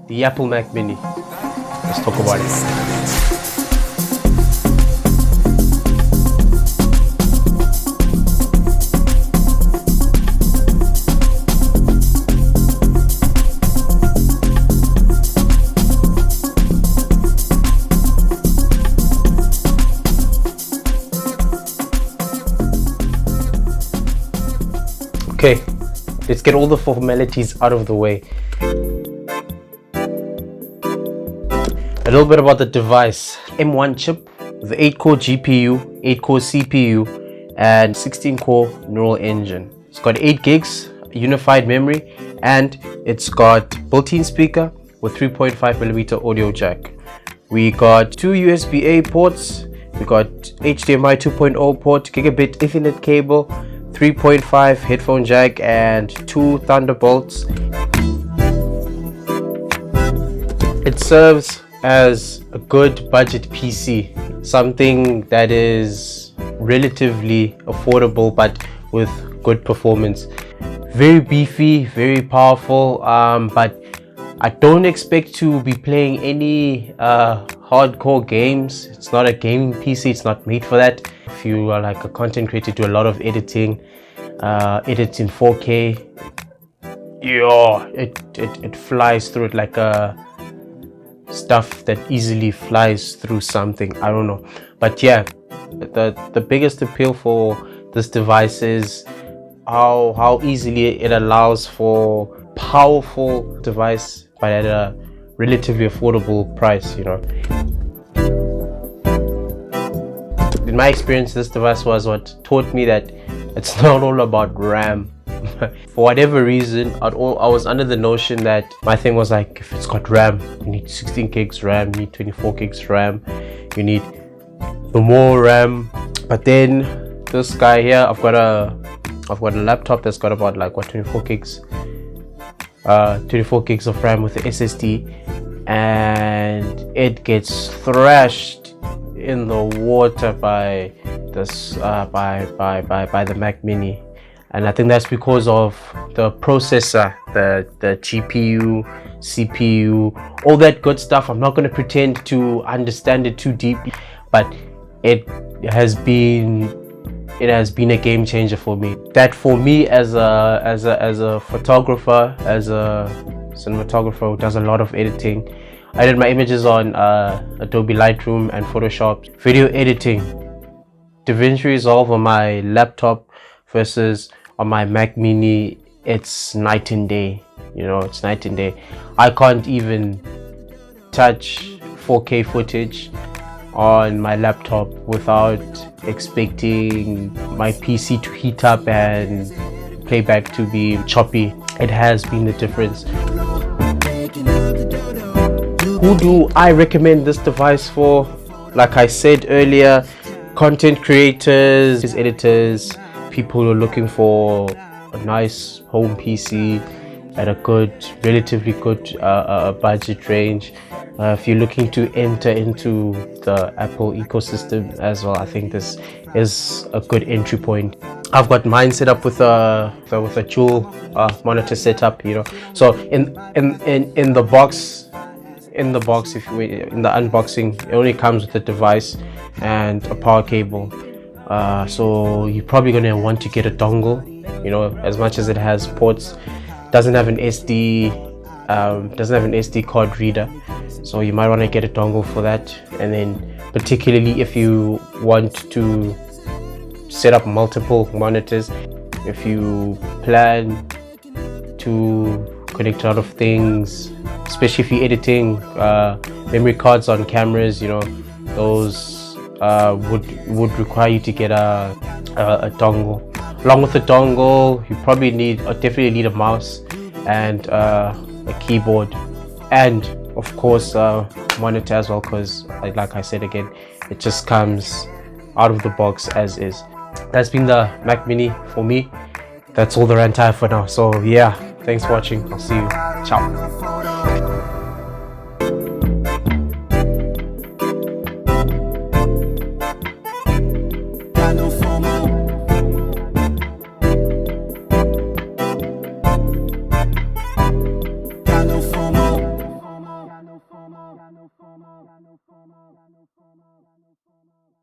the Apple Mac Mini. Let's talk about it. Okay, let's get all the formalities out of the way. A little bit about the device. M1 chip, the 8-core GPU, 8-core CPU, and 16-core neural engine. It's got 8 gigs unified memory, and it's got built-in speaker with 3.5mm audio jack. We got 2 USB-A ports, we got HDMI 2.0 port, gigabit Ethernet cable, 3.5 headphone jack, and 2 Thunderbolts. It serves as a good budget PC, something that is relatively affordable but with good performance. Very beefy, very powerful, but I don't expect to be playing any hardcore games. It's not a gaming PC, it's not made for that. If you are like a content creator, do a lot of editing, edits in 4K, yeah, it flies through it like a stuff that easily flies through something. I don't know, but yeah, the biggest appeal for this device is how easily it allows for powerful device but at a relatively affordable price, you know. In my experience, this device was what taught me that it's not all about RAM. For whatever reason, I was under the notion that my thing was like, if it's got RAM, you need 16 gigs RAM, you need 24 gigs RAM, you need the more RAM. But then this guy here, I've got a laptop that's got about like what, 24 gigs of RAM with the SSD, and it gets thrashed in the water by this by the Mac Mini. And I think that's because of the processor, the GPU, CPU, all that good stuff. I'm not going to pretend to understand it too deeply, but it has been a game changer for me. That for me as a photographer, as a cinematographer who does a lot of editing, I did my images on Adobe Lightroom and Photoshop. Video editing, DaVinci Resolve on my laptop versus on my Mac Mini, it's night and day. You know, it's night and day. I can't even touch 4K footage on my laptop without expecting my PC to heat up and playback to be choppy. It has been the difference. Who do I recommend this device for? Like I said earlier, content creators, editors, people who are looking for a nice home PC at a good, relatively good budget range. If you're looking to enter into the Apple ecosystem as well, I think this is a good entry point. I've got mine set up with a dual monitor setup, you know. So in the box, in the unboxing, it only comes with the device and a power cable. So you're probably gonna want to get a dongle, you know, as much as it has ports. Doesn't have an SD card reader, so you might want to get a dongle for that. And then particularly if you want to set up multiple monitors, if you plan to connect a lot of things, especially if you're editing, memory cards on cameras, you know, those would require you to get a dongle. Along with the dongle, you probably definitely need a mouse and a keyboard, and of course monitor as well, because like I said again, it just comes out of the box as is. That's been the Mac Mini for me. That's all the rant I have for now. So yeah, thanks for watching. I'll see you. Ciao. FOMO, got no FOMO, got no FOMO.